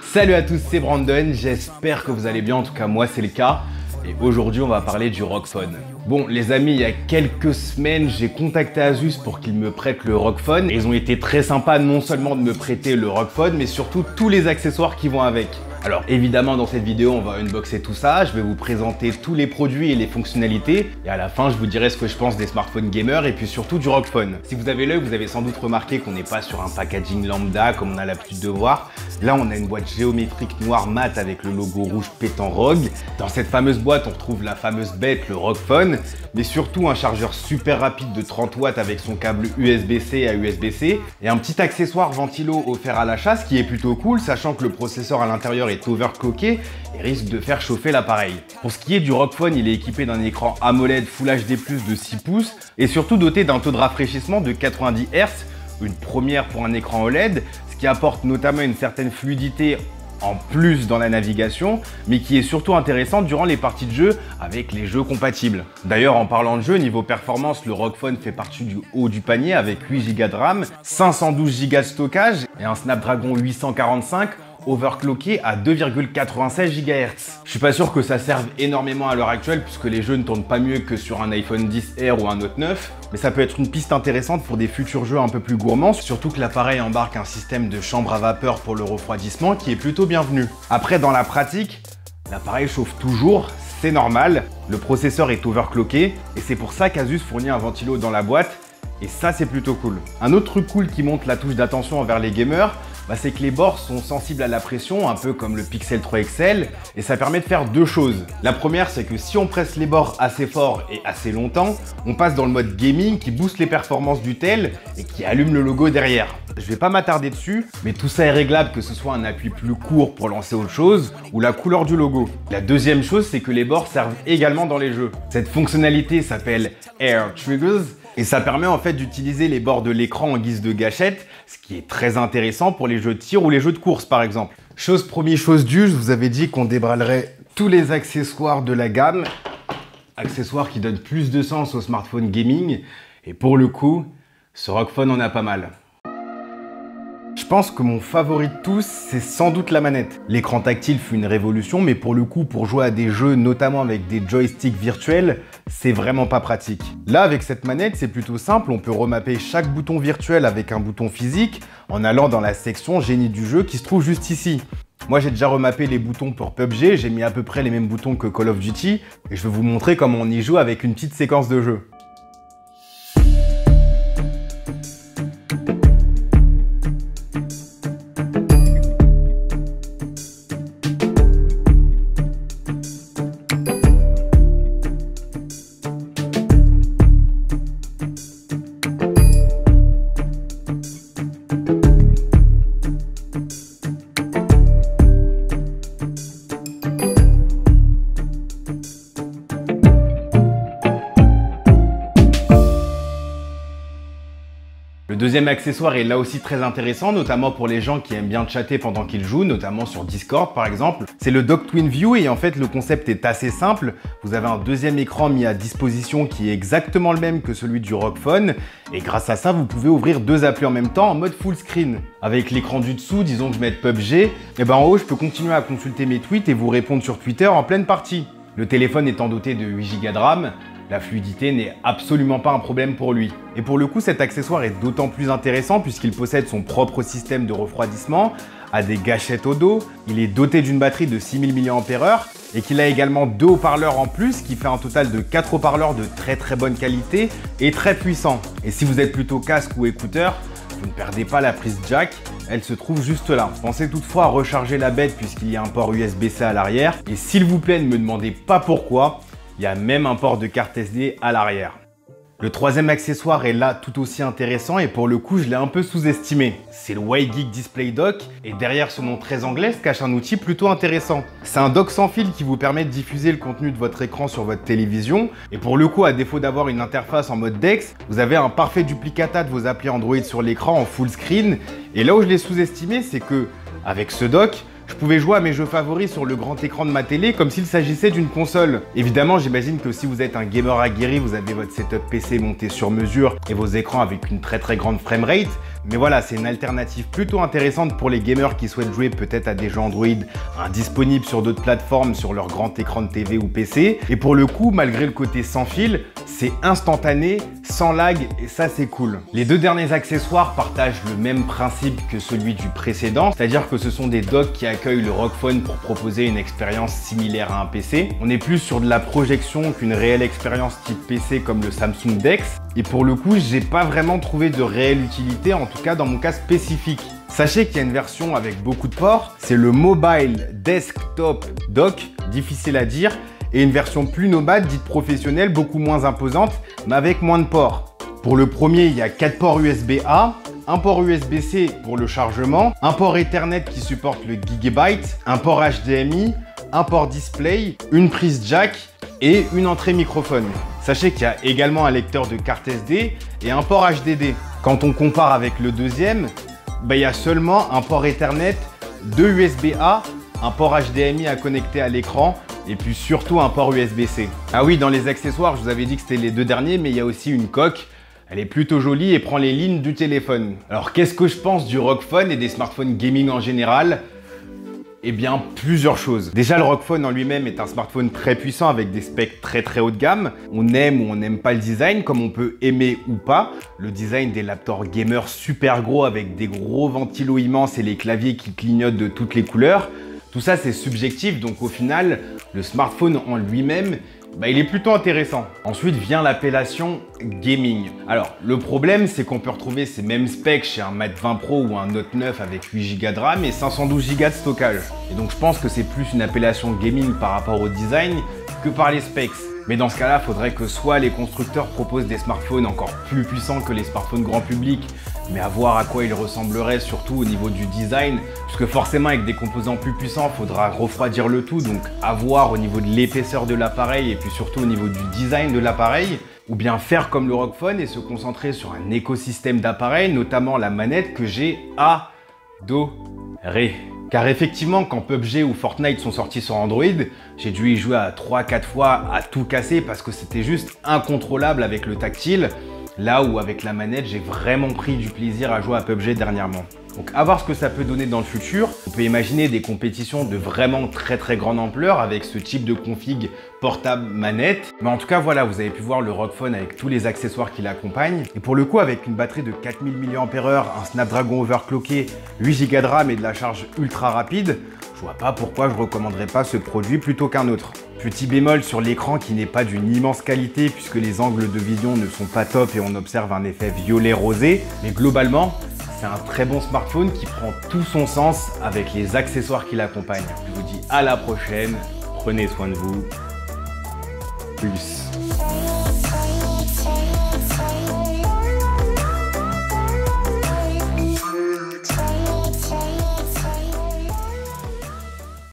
Salut à tous, c'est Brandon, j'espère que vous allez bien, en tout cas moi c'est le cas. Et aujourd'hui on va parler du ROG Phone. Bon les amis, il y a quelques semaines j'ai contacté Asus pour qu'ils me prêtent le ROG Phone. Et ils ont été très sympas non seulement de me prêter le ROG Phone, mais surtout tous les accessoires qui vont avec. Alors évidemment dans cette vidéo on va unboxer tout ça, je vais vous présenter tous les produits et les fonctionnalités et à la fin je vous dirai ce que je pense des smartphones gamers et puis surtout du ROG Phone. Si vous avez l'œil, vous avez sans doute remarqué qu'on n'est pas sur un packaging lambda comme on a l'habitude de voir. Là on a une boîte géométrique noire mat avec le logo rouge pétant ROG. Dans cette fameuse boîte on retrouve la fameuse bête, le ROG Phone, mais surtout un chargeur super rapide de 30 watts avec son câble USB-C à USB-C et un petit accessoire ventilo offert à l'achat, ce qui est plutôt cool sachant que le processeur à l'intérieur est overclocké et risque de faire chauffer l'appareil. Pour ce qui est du ROG Phone, il est équipé d'un écran AMOLED Full HD+ de 6 pouces et surtout doté d'un taux de rafraîchissement de 90 Hz, une première pour un écran OLED, ce qui apporte notamment une certaine fluidité en plus dans la navigation, mais qui est surtout intéressant durant les parties de jeu avec les jeux compatibles. D'ailleurs, en parlant de jeu, niveau performance, le ROG Phone fait partie du haut du panier avec 8 Go de RAM, 512 Go de stockage et un Snapdragon 845 overclocké à 2,96 GHz. Je suis pas sûr que ça serve énormément à l'heure actuelle puisque les jeux ne tournent pas mieux que sur un iPhone XR ou un Note 9, mais ça peut être une piste intéressante pour des futurs jeux un peu plus gourmands, surtout que l'appareil embarque un système de chambre à vapeur pour le refroidissement qui est plutôt bienvenu. Après, dans la pratique, l'appareil chauffe toujours, c'est normal, le processeur est overclocké et c'est pour ça qu'Asus fournit un ventilo dans la boîte et ça c'est plutôt cool. Un autre truc cool qui montre la touche d'attention envers les gamers, c'est que les bords sont sensibles à la pression, un peu comme le Pixel 3 XL, et ça permet de faire deux choses. La première, c'est que si on presse les bords assez fort et assez longtemps, on passe dans le mode gaming qui booste les performances du tel et qui allume le logo derrière. Je vais pas m'attarder dessus, mais tout ça est réglable, que ce soit un appui plus court pour lancer autre chose ou la couleur du logo. La deuxième chose, c'est que les bords servent également dans les jeux. Cette fonctionnalité s'appelle Air Triggers, et ça permet en fait d'utiliser les bords de l'écran en guise de gâchette, ce qui est très intéressant pour les jeux de tir ou les jeux de course par exemple. Chose promis, chose due, je vous avais dit qu'on débralerait tous les accessoires de la gamme. Accessoires qui donnent plus de sens au smartphone gaming. Et pour le coup, ce ROG Phone en a pas mal. Je pense que mon favori de tous, c'est sans doute la manette. L'écran tactile fut une révolution, mais pour le coup, pour jouer à des jeux, notamment avec des joysticks virtuels, c'est vraiment pas pratique. Là, avec cette manette, c'est plutôt simple, on peut remapper chaque bouton virtuel avec un bouton physique en allant dans la section génie du jeu qui se trouve juste ici. Moi, j'ai déjà remappé les boutons pour PUBG, j'ai mis à peu près les mêmes boutons que Call of Duty, et je vais vous montrer comment on y joue avec une petite séquence de jeu. Le deuxième accessoire est là aussi très intéressant, notamment pour les gens qui aiment bien chatter pendant qu'ils jouent, notamment sur Discord par exemple. C'est le Dock Twin View et en fait le concept est assez simple. Vous avez un deuxième écran mis à disposition qui est exactement le même que celui du ROG Phone et grâce à ça vous pouvez ouvrir deux applis en même temps en mode full screen. Avec l'écran du dessous, disons que je mette PUBG, et en haut je peux continuer à consulter mes tweets et vous répondre sur Twitter en pleine partie. Le téléphone étant doté de 8 Go de RAM, la fluidité n'est absolument pas un problème pour lui. Et pour le coup, cet accessoire est d'autant plus intéressant puisqu'il possède son propre système de refroidissement, a des gâchettes au dos, il est doté d'une batterie de 6000 mAh et qu'il a également deux haut-parleurs en plus qui fait un total de 4 haut-parleurs de très bonne qualité et très puissants. Et si vous êtes plutôt casque ou écouteur, vous ne perdez pas la prise jack, elle se trouve juste là. Pensez toutefois à recharger la bête puisqu'il y a un port USB-C à l'arrière. Et s'il vous plaît, ne me demandez pas pourquoi, il y a même un port de carte SD à l'arrière. Le troisième accessoire est là tout aussi intéressant et pour le coup je l'ai un peu sous-estimé. C'est le WiGeek Display Dock et derrière ce nom très anglais se cache un outil plutôt intéressant. C'est un dock sans fil qui vous permet de diffuser le contenu de votre écran sur votre télévision et pour le coup à défaut d'avoir une interface en mode DeX, vous avez un parfait duplicata de vos applis Android sur l'écran en full screen et là où je l'ai sous-estimé c'est que avec ce dock, je pouvais jouer à mes jeux favoris sur le grand écran de ma télé comme s'il s'agissait d'une console. Évidemment, j'imagine que si vous êtes un gamer aguerri, vous avez votre setup PC monté sur mesure et vos écrans avec une très grande framerate. Mais voilà, c'est une alternative plutôt intéressante pour les gamers qui souhaitent jouer peut-être à des jeux Android indisponibles sur d'autres plateformes, sur leur grand écran de TV ou PC. Et pour le coup, malgré le côté sans fil, c'est instantané, sans lag, et ça c'est cool. Les deux derniers accessoires partagent le même principe que celui du précédent, c'est-à-dire que ce sont des docks qui accueillent le ROG Phone pour proposer une expérience similaire à un PC. On est plus sur de la projection qu'une réelle expérience type PC comme le Samsung DeX. Et pour le coup, j'ai pas vraiment trouvé de réelle utilité, en tout cas dans mon cas spécifique. Sachez qu'il y a une version avec beaucoup de ports, c'est le Mobile Desktop Dock, difficile à dire, et une version plus nomade, dite professionnelle, beaucoup moins imposante, mais avec moins de ports. Pour le premier, il y a 4 ports USB-A, un port USB-C pour le chargement, un port Ethernet qui supporte le Gigabyte, un port HDMI, un port display, une prise jack et une entrée microphone. Sachez qu'il y a également un lecteur de carte SD et un port HDD. Quand on compare avec le deuxième, il y a seulement un port Ethernet, 2 USB-A, un port HDMI à connecter à l'écran et puis surtout un port USB-C. Ah oui, dans les accessoires, je vous avais dit que c'était les deux derniers, mais il y a aussi une coque. Elle est plutôt jolie et prend les lignes du téléphone. Alors qu'est-ce que je pense du ROG Phone et des smartphones gaming en général ? Eh bien, plusieurs choses. Déjà, le ROG Phone en lui-même est un smartphone très puissant avec des specs très haut de gamme. On aime ou on n'aime pas le design, comme on peut aimer ou pas. Le design des laptops gamers super gros avec des gros ventilos immenses et les claviers qui clignotent de toutes les couleurs. Tout ça, c'est subjectif, donc au final, le smartphone en lui-même, il est plutôt intéressant. Ensuite vient l'appellation gaming. Alors, le problème, c'est qu'on peut retrouver ces mêmes specs chez un Mate 20 Pro ou un Note 9 avec 8 Go de RAM et 512 Go de stockage. Et donc, je pense que c'est plus une appellation gaming par rapport au design que par les specs. Mais dans ce cas-là, il faudrait que soit les constructeurs proposent des smartphones encore plus puissants que les smartphones grand public, mais à voir à quoi ils ressembleraient, surtout au niveau du design, puisque forcément avec des composants plus puissants, il faudra refroidir le tout, donc à voir au niveau de l'épaisseur de l'appareil et puis surtout au niveau du design de l'appareil, ou bien faire comme le ROG Phone et se concentrer sur un écosystème d'appareils, notamment la manette que j'ai adorée. Car effectivement, quand PUBG ou Fortnite sont sortis sur Android, j'ai dû y jouer à 3-4 fois à tout casser parce que c'était juste incontrôlable avec le tactile. Là où avec la manette, j'ai vraiment pris du plaisir à jouer à PUBG dernièrement. Donc à voir ce que ça peut donner dans le futur. On peut imaginer des compétitions de vraiment très grande ampleur avec ce type de config portable manette. Mais en tout cas voilà, vous avez pu voir le ROG Phone avec tous les accessoires qui l'accompagnent. Et pour le coup, avec une batterie de 4000 mAh, un Snapdragon overclocké, 8 Go de RAM et de la charge ultra rapide, je vois pas pourquoi je recommanderais pas ce produit plutôt qu'un autre. Petit bémol sur l'écran qui n'est pas d'une immense qualité puisque les angles de vision ne sont pas top et on observe un effet violet-rosé. Mais globalement, c'est un très bon smartphone qui prend tout son sens avec les accessoires qui l'accompagnent. Je vous dis à la prochaine, prenez soin de vous. Peace.